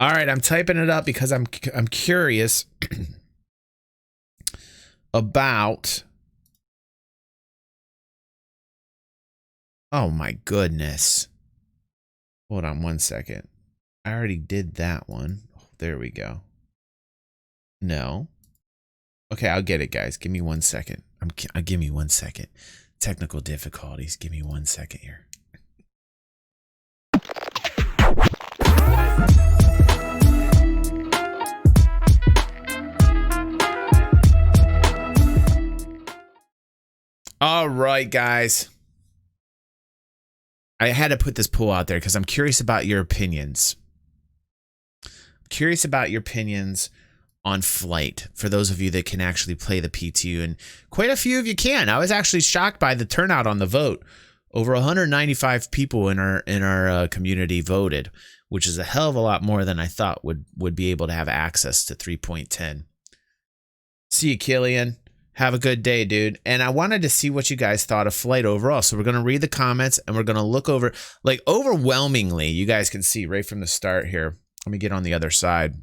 All right, I'm typing it up because I'm curious about. Oh my goodness. Hold on one second. I already did that one. Oh, there we go. No. Okay, I'll get it, guys. Give me 1 second. Give me 1 second. Technical difficulties. Give me 1 second here. All right, guys. I had to put this poll out there because I'm curious about your opinions. On flight, for those of you that can actually play the P2, and quite a few of you can. I was actually shocked by the turnout on the vote. Over 195 people in our community voted, which is a hell of a lot more than I thought would be able to have access to 3.10. See you, Killian. Have a good day, dude. And I wanted to see what you guys thought of flight overall. So we're going to read the comments and we're going to look over, like, overwhelmingly, you guys can see right from the start here. Let me get on the other side.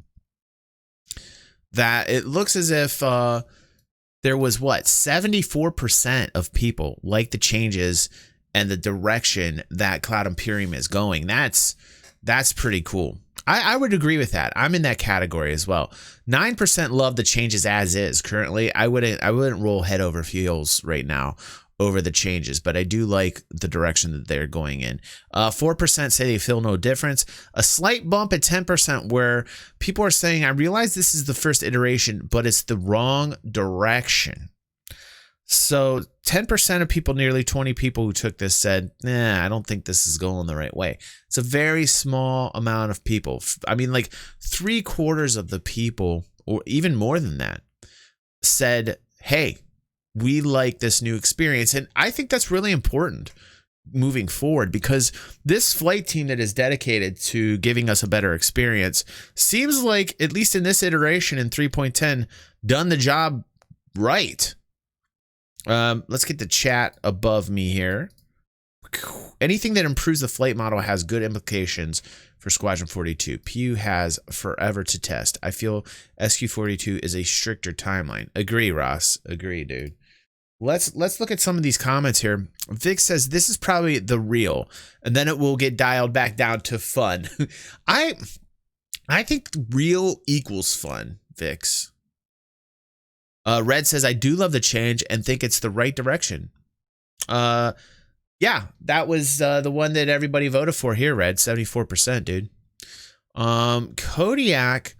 That it looks as if there was, what, 74% of people like the changes and the direction that Cloud Imperium is going. That's pretty cool. I would agree with that. I'm in that category as well. 9% love the changes as is currently. I wouldn't roll head over heels right now over the changes, but I do like the direction that they're going in. 4% say they feel no difference. A slight bump at 10% where people are saying, I realize this is the first iteration, but it's the wrong direction. So 10% of people, nearly 20 people who took this said, nah, I don't think this is going the right way. It's a very small amount of people. I mean, like 3/4 of the people, or even more than that, said, hey, we like this new experience. And I think that's really important moving forward, because this flight team that is dedicated to giving us a better experience seems like, at least in this iteration in 3.10, done the job right. Let's get the chat above me here. Anything that improves the flight model has good implications for Squadron 42. PU has forever to test. I feel SQ42 is a stricter timeline. Agree, Ross. Agree, dude. Let's look at some of these comments here. Vic says this is probably the real, and then it will get dialed back down to fun. I think real equals fun, Vix. Red says, I do love the change and think it's the right direction. Yeah, that was the one that everybody voted for here, Red. 74%, dude. Kodiak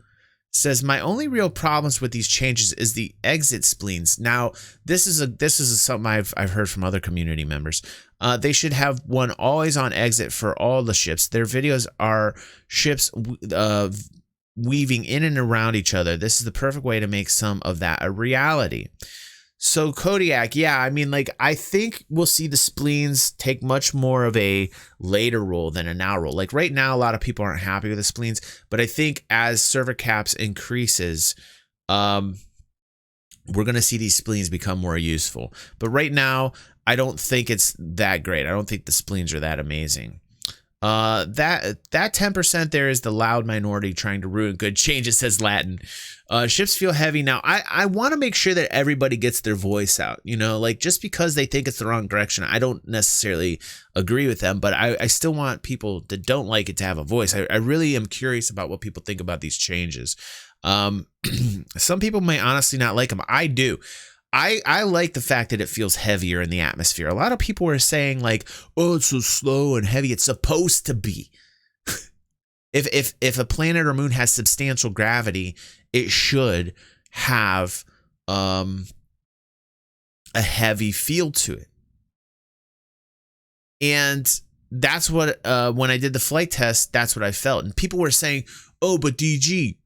says, my only real problems with these changes is the exit spleens. Now, this is something I've heard from other community members. They should have one always on exit for all the ships. Their videos are ships weaving in and around each other. This is the perfect way to make some of that a reality. So Kodiak, yeah, I mean, like, I think we'll see the spleens take much more of a later role than a now role. Like right now, a lot of people aren't happy with the spleens, but I think as server caps increases, we're going to see these spleens become more useful. But right now, I don't think it's that great. I don't think the spleens are that amazing. That 10% there is the loud minority trying to ruin good changes, says Latin. Ships feel heavy now. I want to make sure that everybody gets their voice out, you know, like just because they think it's the wrong direction, I don't necessarily agree with them, but I still want people that don't like it to have a voice. I really am curious about what people think about these changes. Some people may honestly not like them. I do. I like the fact that it feels heavier in the atmosphere. A lot of people are saying like, oh, it's so slow and heavy. It's supposed to be. If a planet or moon has substantial gravity, it should have a heavy feel to it. And that's what, when I did the flight test, that's what I felt. And people were saying, oh, but DG,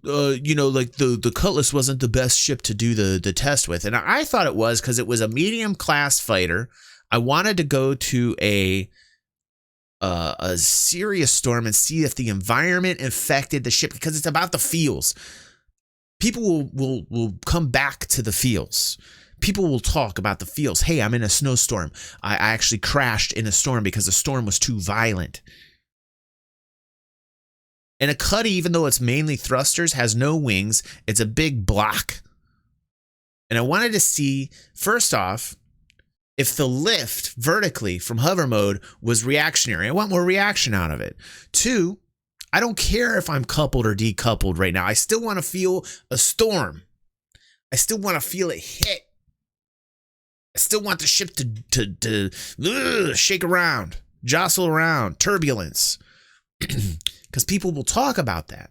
you know, like the Cutlass wasn't the best ship to do the test with. And I thought it was because it was a medium class fighter. I wanted to go to a serious storm and see if the environment affected the ship, because it's about the feels. People will come back to the feels. People will talk about the feels. Hey, I'm in a snowstorm. I actually crashed in a storm because the storm was too violent. And a Cuddy, even though it's mainly thrusters, has no wings. It's a big block. And I wanted to see, first off, if the lift vertically from hover mode was reactionary. I want more reaction out of it. 2, I don't care if I'm coupled or decoupled right now. I still want to feel a storm. I still want to feel it hit. I still want the ship to shake around, jostle around, turbulence. Because people will talk about that.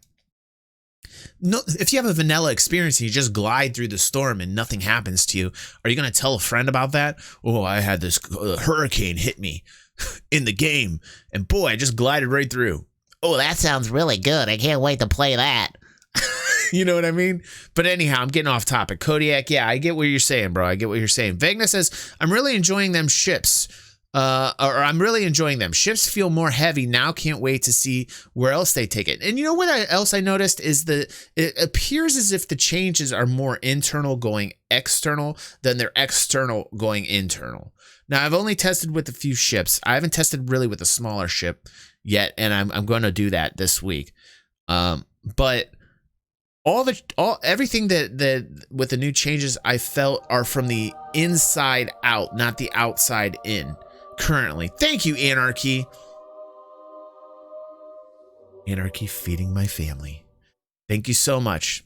No, if you have a vanilla experience and you just glide through the storm and nothing happens to you, are you going to tell a friend about that? Oh, I had this hurricane hit me in the game, and boy, I just glided right through. Oh, that sounds really good. I can't wait to play that. You know what I mean? But anyhow, I'm getting off topic. Kodiak, yeah, I get what you're saying, bro. I get what you're saying. Vegna says, I'm really enjoying them ships. I'm really enjoying them. Ships feel more heavy now. Can't wait to see where else they take it. And you know what else I noticed is that it appears as if the changes are more internal going external than they're external going internal. Now, I've only tested with a few ships. I haven't tested really with a smaller ship yet, and I'm going to do that this week. But everything that with the new changes I felt are from the inside out, not the outside in. Currently. Thank you, Anarchy. Anarchy feeding my family. Thank you so much.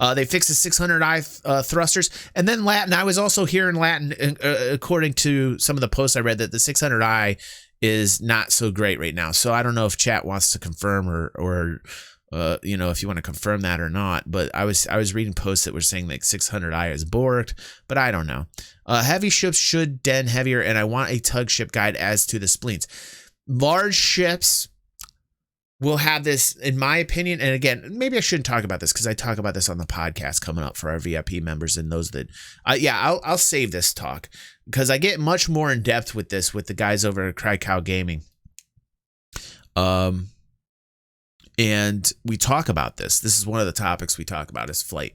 They fixed the 600i thrusters. And then Latin. I was also hearing Latin, according to some of the posts I read, that the 600i is not so great right now. So I don't know if chat wants to confirm or you know, if you want to confirm that or not. But I was reading posts that were saying like 600i is borked, but I don't know. Heavy ships should den heavier, and I want a tug ship guide as to the spleens. Large ships will have this, in my opinion, and again, maybe I shouldn't talk about this because I talk about this on the podcast coming up for our VIP members and those that, I'll save this talk because I get much more in depth with this with the guys over at Cry Cow Gaming. And we talk about this. This is one of the topics we talk about is flight.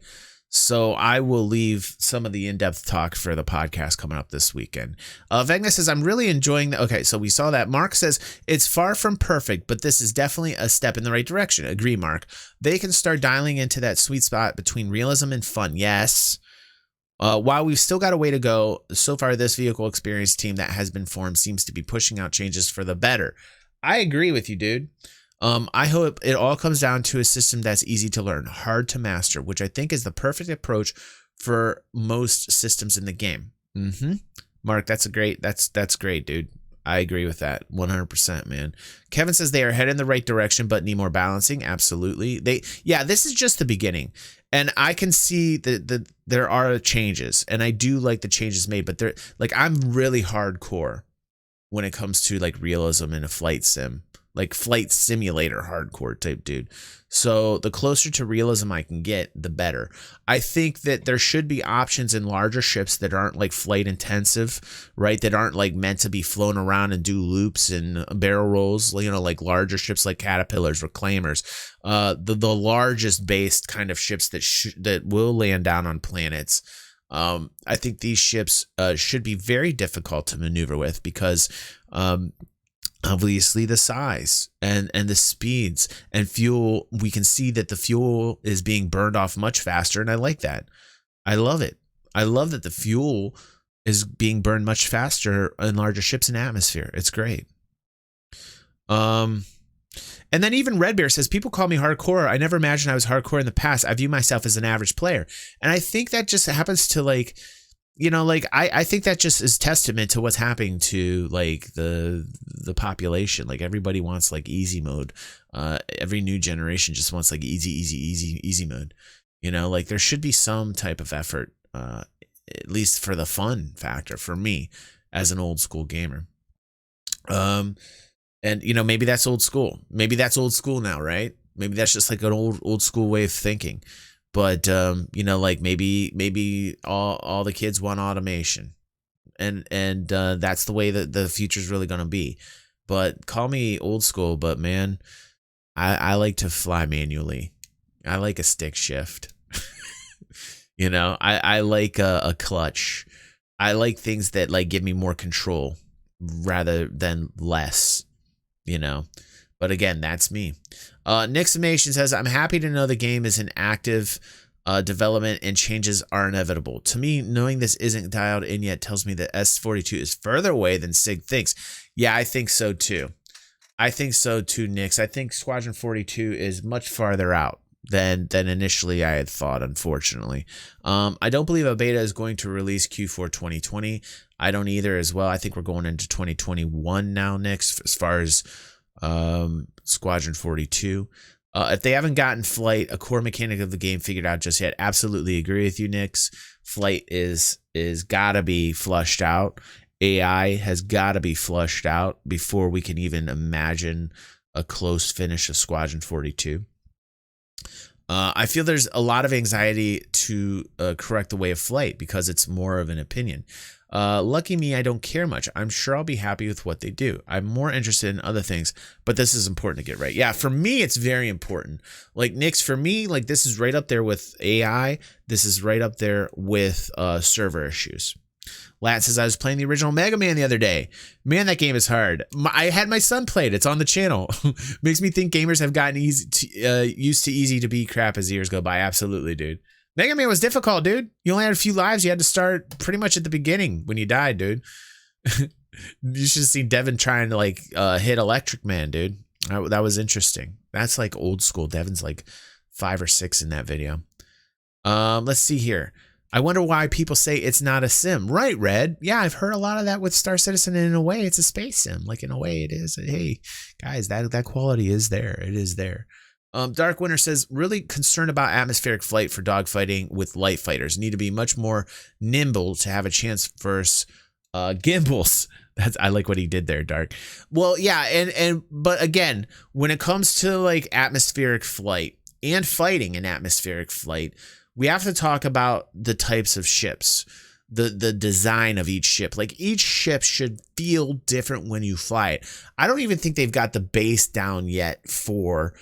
So I will leave some of the in-depth talk for the podcast coming up this weekend. Vegna says, I'm really enjoying the... Okay, so we saw that. Mark says, it's far from perfect, but this is definitely a step in the right direction. Agree, Mark. They can start dialing into that sweet spot between realism and fun. Yes. While we've still got a way to go, so far this vehicle experience team that has been formed seems to be pushing out changes for the better. I agree with you, dude. I hope it all comes down to a system that's easy to learn, hard to master, which I think is the perfect approach for most systems in the game. Mark, that's great, dude. I agree with that 100%, man. Kevin says they are headed in the right direction, but need more balancing. Absolutely. This is just the beginning. And I can see that there are changes, and I do like the changes made, but they're like, I'm really hardcore when it comes to like realism in a flight sim. Like flight simulator hardcore type dude. So the closer to realism I can get, the better. I think that there should be options in larger ships that aren't like flight intensive, right? That aren't like meant to be flown around and do loops and barrel rolls, you know, like larger ships like Caterpillars, Reclaimers, the largest based kind of ships that will land down on planets. I think these ships should be very difficult to maneuver with because obviously the size and the speeds and fuel, we can see that the fuel is being burned off much faster, and I like that. I love it. I love that the fuel is being burned much faster in larger ships in atmosphere. It's great. And then even Red Bear says, people call me hardcore. I never imagined I was hardcore in the past. I view myself as an average player. And I think that just happens to like, you know, like I think that just is testament to what's happening to like the population. Like everybody wants like easy mode. Every new generation just wants like easy mode. You know, like there should be some type of effort, at least for the fun factor for me as an old school gamer. And you know, maybe that's old school. Maybe that's old school now, right? Maybe that's just like an old school way of thinking. But, you know, like maybe all the kids want automation and that's the way that the future is really going to be. But call me old school, but man, I like to fly manually. I like a stick shift. You know, I like a clutch. I like things that like give me more control rather than less, you know. But again, that's me. Niximation says, I'm happy to know the game is in active development and changes are inevitable. To me, knowing this isn't dialed in yet tells me that S42 is further away than SIG thinks. Yeah, I think so too. Nix. I think Squadron 42 is much farther out than initially I had thought, unfortunately. I don't believe a beta is going to release Q4 2020. I don't either as well. I think we're going into 2021 now, Nix, as far as Squadron 42. If they haven't gotten flight, a core mechanic of the game, figured out just yet, absolutely agree with you, Nix. Flight is gotta be flushed out. AI has gotta be flushed out before we can even imagine a close finish of Squadron 42. I feel there's a lot of anxiety to correct the way of flight because it's more of an opinion. Lucky me, I don't care much. I'm sure I'll be happy with what they do. I'm more interested in other things, but this is important to get right. Yeah, for me, it's very important. Like Nix, for me, like this is right up there with AI. This is right up there with server issues. Lat says, I was playing the original Mega Man the other day. Man, that game is hard. I had my son play it. It's on the channel. Makes me think gamers have gotten used to easy to beat crap as years go by. Absolutely, dude. Mega Man was difficult, dude. You only had a few lives. You had to start pretty much at the beginning when you died, dude. You should see Devin trying to like hit Electric Man, dude. That was interesting. That's like old school. Devin's like 5 or 6 in that video. Let's see here. I wonder why people say it's not a sim. Right, Red? Yeah, I've heard a lot of that with Star Citizen, and in a way, it's a space sim. Like, in a way, it is. Hey, guys, that quality is there. It is there. Dark Winter says, really concerned about atmospheric flight for dogfighting with light fighters. Need to be much more nimble to have a chance versus gimbals. I like what he did there, Dark. Well, yeah, but again, when it comes to like atmospheric flight and fighting in atmospheric flight, we have to talk about the types of ships, the design of each ship. Like each ship should feel different when you fly it. I don't even think they've got the base down yet for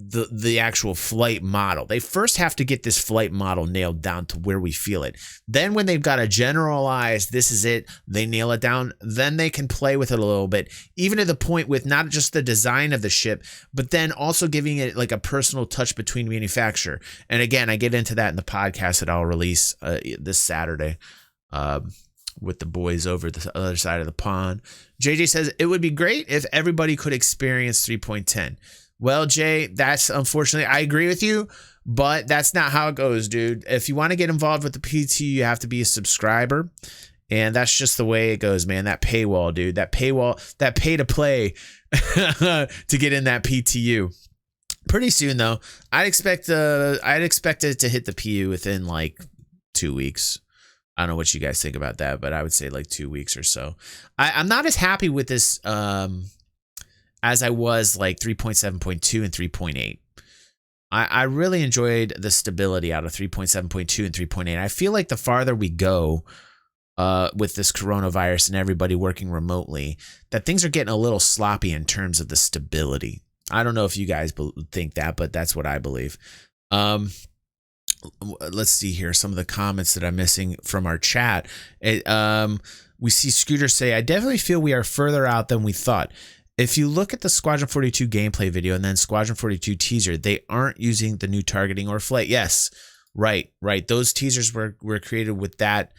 the actual flight model. They first have to get this flight model nailed down to where we feel it. Then when they've got a generalized, this is it, they nail it down, then they can play with it a little bit, even to the point with not just the design of the ship, but then also giving it like a personal touch between manufacturer. And again, I get into that in the podcast that I'll release this Saturday with the boys over the other side of the pond. JJ says, it would be great if everybody could experience 3.10. Well, Jay, that's unfortunately, I agree with you, but that's not how it goes, dude. If you want to get involved with the PT, you have to be a subscriber. And that's just the way it goes, man. That paywall, dude. That paywall, that pay to play to get in that PTU. Pretty soon, though, I'd expect it to hit the PU within like 2 weeks. I don't know what you guys think about that, but I would say like 2 weeks or so. I'm not as happy with this as I was like 3.7.2 and 3.8. I really enjoyed the stability out of 3.7.2 and 3.8. I feel like the farther we go with this coronavirus and everybody working remotely, that things are getting a little sloppy in terms of the stability. I don't know if you guys think that, but that's what I believe. Let's see here. Some of the comments that I'm missing from our chat. We see Scooter say, I definitely feel we are further out than we thought. If you look at the Squadron 42 gameplay video and then Squadron 42 teaser, they aren't using the new targeting or flight. Yes, right. Those teasers were created with that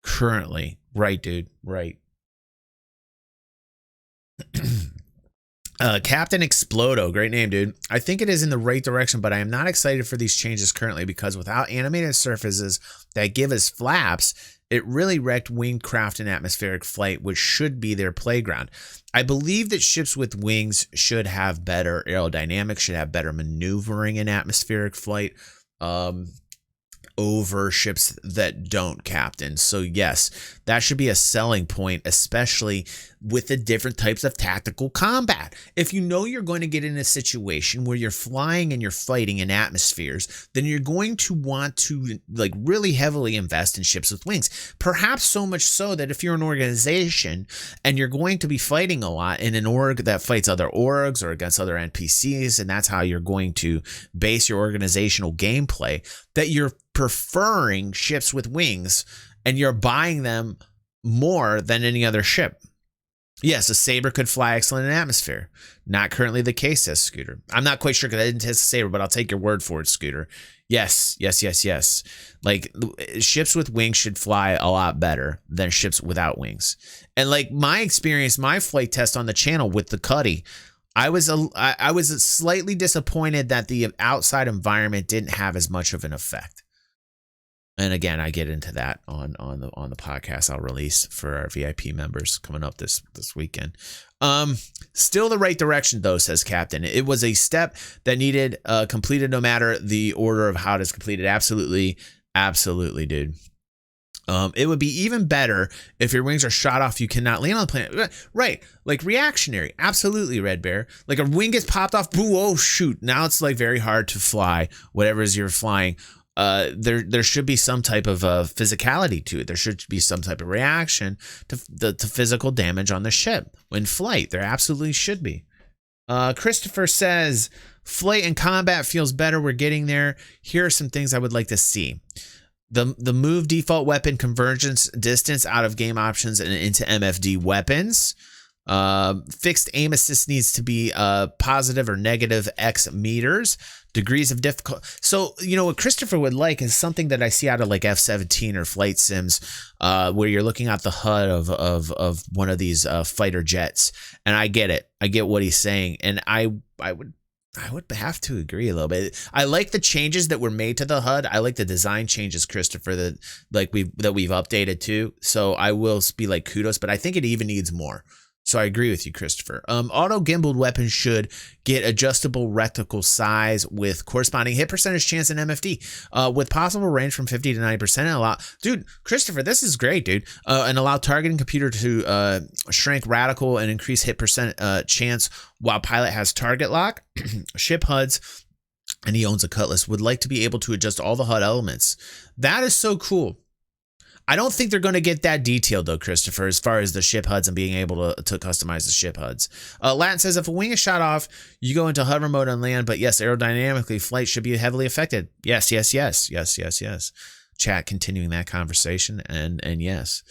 currently. Right, dude. Right. Captain Explodo, great name, dude. I think it is in the right direction, but I am not excited for these changes currently because without animated surfaces that give us flaps, it really wrecked wingcraft and atmospheric flight, which should be their playground. I believe that ships with wings should have better aerodynamics, should have better maneuvering in atmospheric flight over ships that don't, Captain. So yes, that should be a selling point, especially with the different types of tactical combat. If you know you're going to get in a situation where you're flying and you're fighting in atmospheres, then you're going to want to like really heavily invest in ships with wings. Perhaps so much so that if you're an organization and you're going to be fighting a lot in an org that fights other orgs or against other NPCs, and that's how you're going to base your organizational gameplay, that you're preferring ships with wings and you're buying them more than any other ship. Yes, a Saber could fly excellent in atmosphere. Not currently the case, says Scooter. I'm not quite sure because I didn't test the Saber, but I'll take your word for it, Scooter. Yes, yes, yes, yes. Like ships with wings should fly a lot better than ships without wings. And like my experience, my flight test on the channel with the Cuddy, I was slightly disappointed that the outside environment didn't have as much of an effect. And again, I get into that on the podcast I'll release for our VIP members coming up this weekend. Still the right direction though, says Captain. It was a step that needed completed no matter the order of how it is completed. Absolutely, absolutely, dude. It would be even better if your wings are shot off. You cannot land on the planet. Right. Like reactionary. Absolutely, Red Bear. Like a wing gets popped off. Boo, oh, shoot. Now it's like very hard to fly whatever it is you're flying. There should be some type of physicality to it. There should be some type of reaction to physical damage on the ship when flight. There absolutely should be. Christopher says, flight and combat feels better. We're getting there. Here are some things I would like to see. The move default weapon convergence distance out of game options and into MFD weapons. Fixed aim assist needs to be positive or negative X meters. Degrees of difficulty. So, you know, what Christopher would like is something that I see out of like F-17 or flight sims, where you're looking at the HUD of one of these fighter jets. And I get it. I get what he's saying. And I would have to agree a little bit. I like the changes that were made to the HUD. I like the design changes, Christopher, that we've updated too. So I will be like kudos, but I think it even needs more. So I agree with you, Christopher. Auto gimbaled weapons should get adjustable reticle size with corresponding hit percentage chance in MFD, with possible range from 50 to 90%. And allow, dude, Christopher, this is great, dude. And allow targeting computer to shrink radical and increase hit percent chance while pilot has target lock. Ship HUDs, and he owns a Cutlass, would like to be able to adjust all the HUD elements. That is so cool. I don't think they're going to get that detailed, though, Christopher, as far as the ship HUDs and being able to customize the ship HUDs. Latin says, if a wing is shot off, you go into hover mode on land, but yes, aerodynamically, flight should be heavily affected. Yes, yes, yes, yes, yes, yes. Chat continuing that conversation, and yes.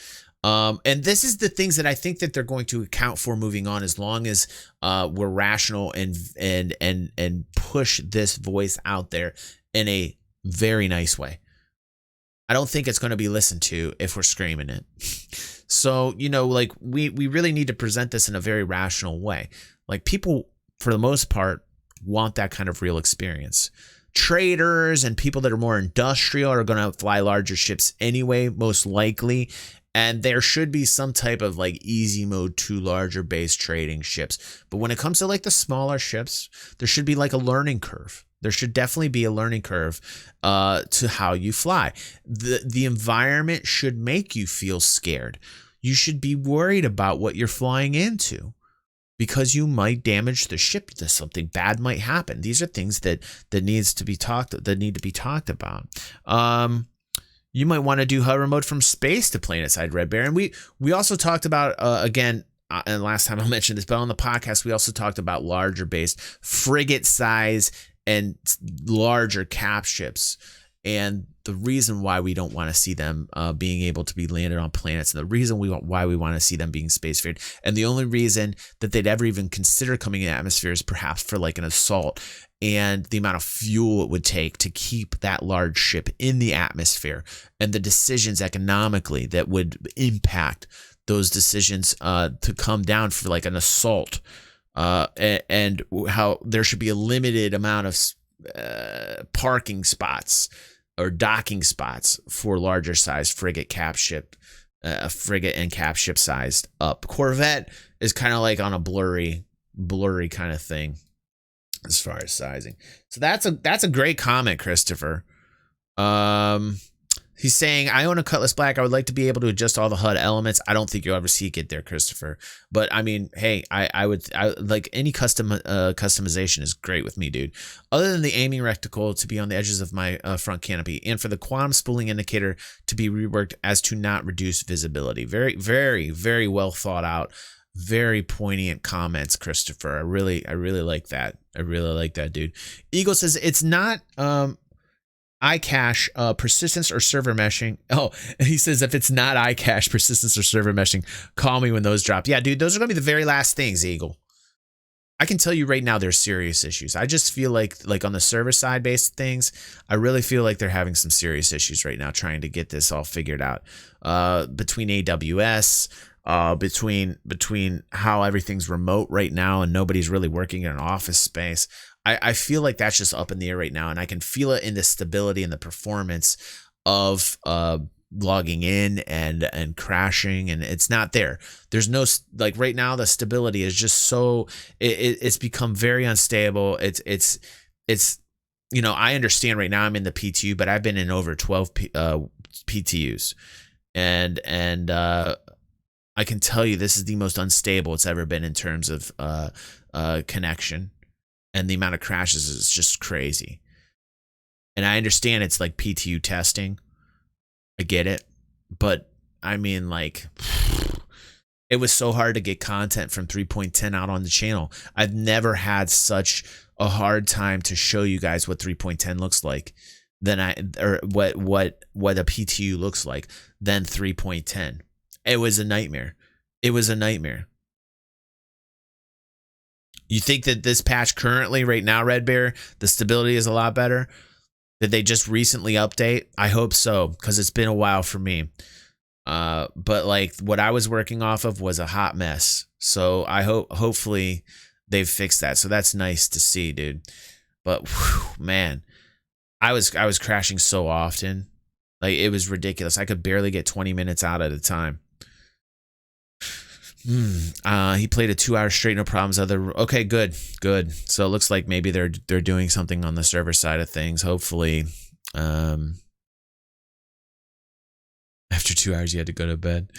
And this is the things that I think that they're going to account for moving on, as long as we're rational and push this voice out there in a very nice way. I don't think it's going to be listened to if we're screaming it. So, you know, like we really need to present this in a very rational way. Like people, for the most part, want that kind of real experience. Traders and people that are more industrial are going to fly larger ships anyway, most likely. And there should be some type of like easy mode to larger base trading ships. But when it comes to like the smaller ships, there should be like a learning curve. There should definitely be a learning curve to how you fly. The environment should make you feel scared. You should be worried about what you're flying into, because you might damage the ship. Something bad might happen. These are things that need to be talked about. You might want to do hover mode from space to planetside, Red Bear. And we also talked about again. And last time I mentioned this, but on the podcast, we also talked about larger base frigate size and larger cap ships, and the reason why we don't want to see them being able to be landed on planets, and the reason why we want to see them being spacefared, and the only reason that they'd ever even consider coming in atmosphere is perhaps for like an assault, and the amount of fuel it would take to keep that large ship in the atmosphere, and the decisions economically that would impact those decisions to come down for like an assault. And how there should be a limited amount of parking spots or docking spots for larger size frigate cap ship, a frigate and cap ship sized up. Corvette is kind of like on a blurry kind of thing as far as sizing. So that's a great comment, Christopher. He's saying, I own a Cutlass Black. I would like to be able to adjust all the HUD elements. I don't think you'll ever see it there, Christopher. But I mean, hey, I would like any customization is great with me, dude. Other than the aiming reticle to be on the edges of my front canopy, and for the quantum spooling indicator to be reworked as to not reduce visibility. Very, very, very well thought out. Very poignant comments, Christopher. I really like that. I really like that, dude. Eagle says it's not iCache, persistence, or server meshing. Oh, and he says if it's not iCache, persistence, or server meshing, call me when those drop. Yeah, dude, those are gonna be the very last things, Eagle. I can tell you right now, there's serious issues. I just feel like on the server side based things, I really feel like they're having some serious issues right now trying to get this all figured out. Between AWS, between how everything's remote right now and nobody's really working in an office space. I feel like that's just up in the air right now, and I can feel it in the stability and the performance of logging in and crashing, and it's not there. There's no, like, right now the stability is just so it's become very unstable. It's you know, I understand right now I'm in the PTU, but I've been in over 12 PTUs, and I can tell you this is the most unstable it's ever been in terms of connection, and the amount of crashes is just crazy. And I understand it's like PTU testing. I get it. But I mean, like, it was so hard to get content from 3.10 out on the channel. I've never had such a hard time to show you guys what 3.10 looks like or what a PTU looks like than 3.10. It was a nightmare. It was a nightmare. You think that this patch currently right now, Red Bear, the stability is a lot better? Did they just recently update? I hope so, because it's been a while for me. But like what I was working off of was a hot mess. So I hopefully they've fixed that. So that's nice to see, dude. But whew, man, I was crashing so often. Like, it was ridiculous. I could barely get 20 minutes out at a time. He played a 2 hour straight, no problems. Okay, good. So it looks like maybe they're doing something on the server side of things. Hopefully, after 2 hours, you had to go to bed.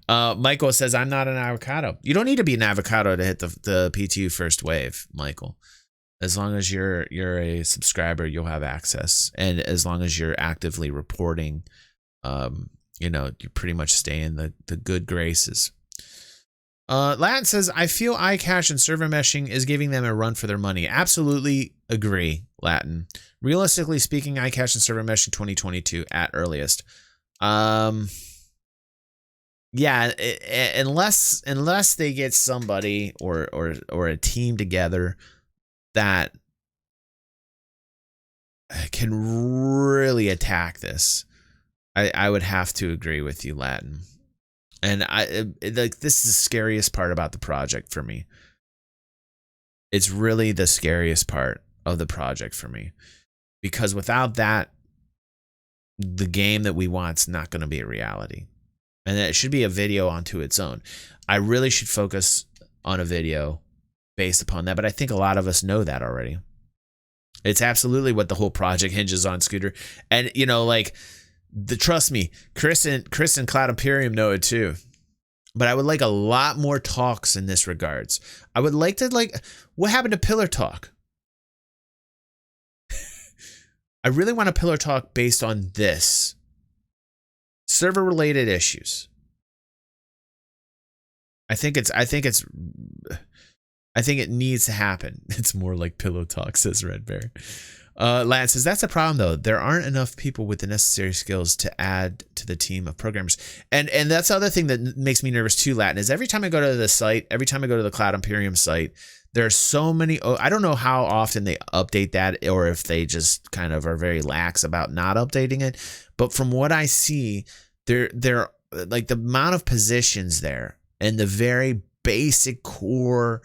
Michael says, "I'm not an avocado." You don't need to be an avocado to hit the PTU first wave, Michael. As long as you're a subscriber, you'll have access, and as long as you're actively reporting, you know, you pretty much stay in the good graces. Latin says, "I feel iCache and server meshing is giving them a run for their money." Absolutely agree, Latin. Realistically speaking, iCache and server meshing 2022 at earliest. Yeah, unless they get somebody or a team together that can really attack this, I would have to agree with you, Latin. And like, this is the scariest part about the project for me. It's really the scariest part of the project for me, because without that, the game that we want's not going to be a reality, and it should be a video onto its own. I really should focus on a video based upon that, but I think a lot of us know that already. It's absolutely what the whole project hinges on, Scooter. And you know, like, trust me, Chris and Cloud Imperium know it too. But I would like a lot more talks in this regards. I would like to, like, what happened to Pillar Talk? I really want a Pillar Talk based on this. Server related issues. I think it needs to happen. It's more like Pillow Talk, says Red Bear. Lance says, "That's a problem though. There aren't enough people with the necessary skills to add to the team of programmers." And that's the other thing that makes me nervous too, Latin, is every time I go to the site, every time I go to the Cloud Imperium site, there are so many. I don't know how often they update that, or if they just kind of are very lax about not updating it. But from what I see, they're like, the amount of positions there and the very basic core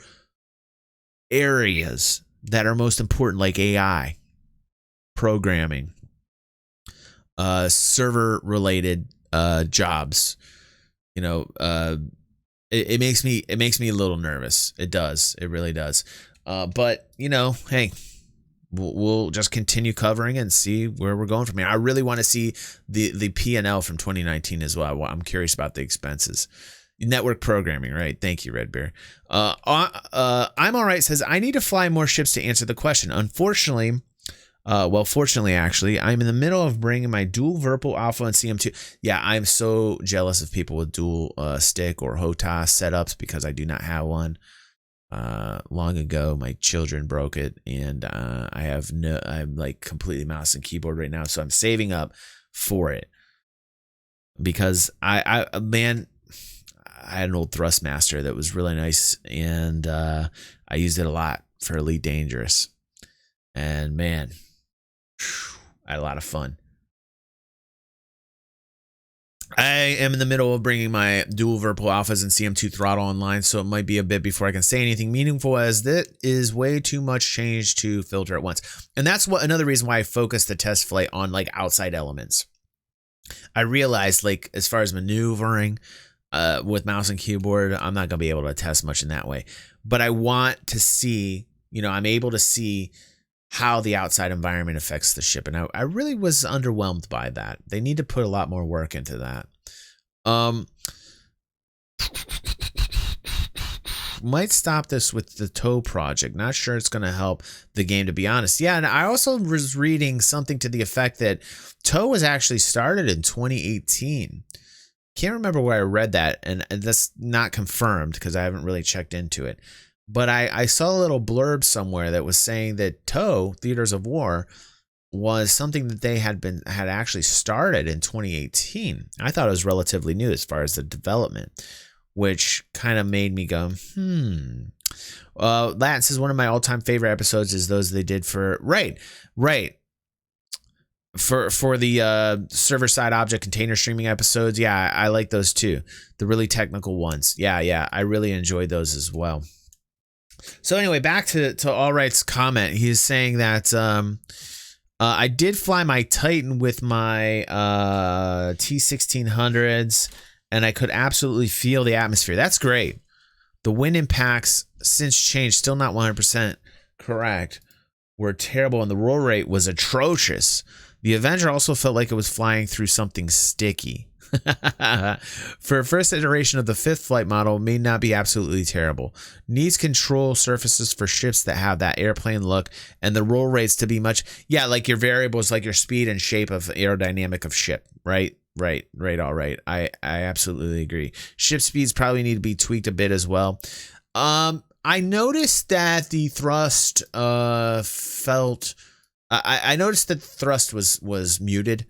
areas that are most important, like AI, programming, server related jobs, you know, it makes me a little nervous. It does. It really does. But you know, hey, we'll just continue covering and see where we're going from here. I really want to see the P&L from 2019 as well. I'm curious about the expenses. Network programming, right? Thank you, Red Bear. I'm all right says, "I need to fly more ships to answer the question. Unfortunately, fortunately, actually, I'm in the middle of bringing my dual Virpil Alpha and CM2. Yeah, I'm so jealous of people with dual stick or HOTAS setups, because I do not have one. long ago. My children broke it, and I'm like completely mouse and keyboard right now, so I'm saving up for it because man, I had an old Thrustmaster that was really nice, and I used it a lot for Elite Dangerous, and man, I had a lot of fun. I am in the middle of bringing my dual Virpil Alphas and CM2 throttle online, so it might be a bit before I can say anything meaningful, as that is way too much change to filter at once. And that's another reason why I focused the test flight on like outside elements. I realized, like, as far as maneuvering with mouse and keyboard, I'm not going to be able to test much in that way. But I want to see, I'm able to see how the outside environment affects the ship. And I really was underwhelmed by that. They need to put a lot more work into that. Might stop this with the TOW project. Not sure it's going to help the game, to be honest. Yeah, and I also was reading something to the effect that TOW was actually started in 2018. Can't remember where I read that, and that's not confirmed because I haven't really checked into it. But I saw a little blurb somewhere that was saying that TOW, Theaters of War, was something that they had actually started in 2018. I thought it was relatively new as far as the development, which kind of made me go, Latin says one of my all-time favorite episodes is those they did for for the server-side object container streaming episodes. Yeah, I like those too. The really technical ones. Yeah, I really enjoyed those as well. So anyway, back to Allright's comment. He's saying that I did fly my Titan with my T1600s, and I could absolutely feel the atmosphere. That's great. The wind impacts since changed, still not 100% correct, were terrible, and the roll rate was atrocious. The Avenger also felt like it was flying through something sticky. For a first iteration of the 5th flight model, may not be absolutely terrible. Needs control surfaces for ships that have that airplane look, and the roll rates to be much, like your variables, like your speed and shape of aerodynamic of ship. Right. All right. I absolutely agree. Ship speeds probably need to be tweaked a bit as well. I noticed that the thrust I noticed that the thrust was muted.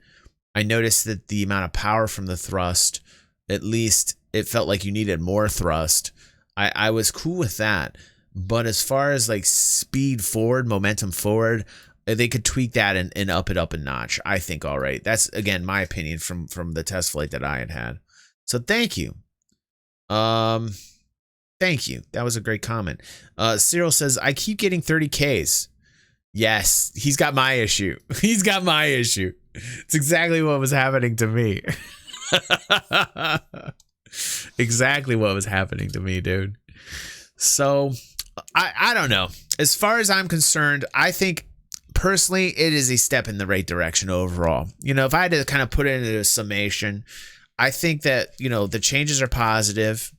I noticed that the amount of power from the thrust, at least it felt like you needed more thrust. I was cool with that. But as far as like speed forward, momentum forward, they could tweak that and up it up a notch. I think, all right. That's, again, my opinion from the test flight that I had. So thank you. Thank you. That was a great comment. Cyril says, I keep getting 30Ks. Yes, he's got my issue. He's got my issue. It's exactly what was happening to me. Exactly what was happening to me, dude. So, I don't know. As far as I'm concerned, I think, personally, it is a step in the right direction overall. If I had to kind of put it into a summation, I think that, the changes are positive.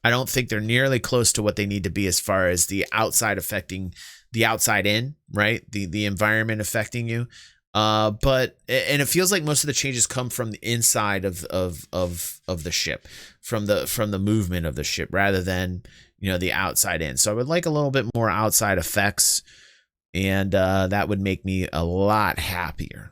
I don't think they're nearly close to what they need to be as far as the outside affecting the outside in, right? The environment affecting you. But it feels like most of the changes come from the inside of the ship, from the movement of the ship, rather than the outside in. So I would like a little bit more outside effects, and that would make me a lot happier.